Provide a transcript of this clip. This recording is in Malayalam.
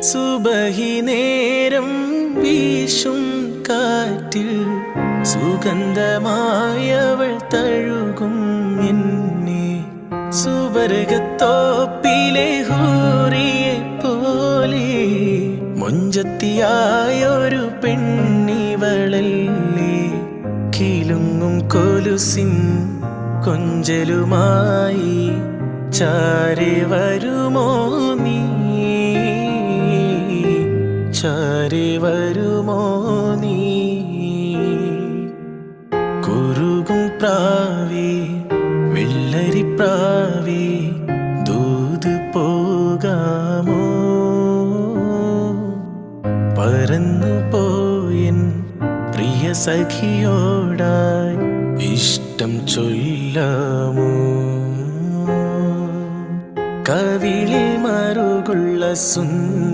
സുബഹി നേരം വീശും കാറ്റിൽ സുഗന്ധമായവൾ തഴുകും എന്നെ. സുവർഗത്തോപ്പിലെ ഹൂറിയെ പോലെ മൊഞ്ചത്തിയായൊരു പെണ്ണിവളല്ലേ. കിലുങ്ങും കൊലുസിൻ കൊഞ്ചലുമായി ചാരെ വരുമോ നീ, ചാരെ വരുമോ നീ. കുറുകും പ്രാവേ വെള്ളരിപ്രാവേ ദൂത് പോകാമോ. പറന്നു പോയൻ പ്രിയ സഖിയോടായി ഇഷ്ടം ചൊല്ലാമോ. കവിളിൽ മറുകുള്ള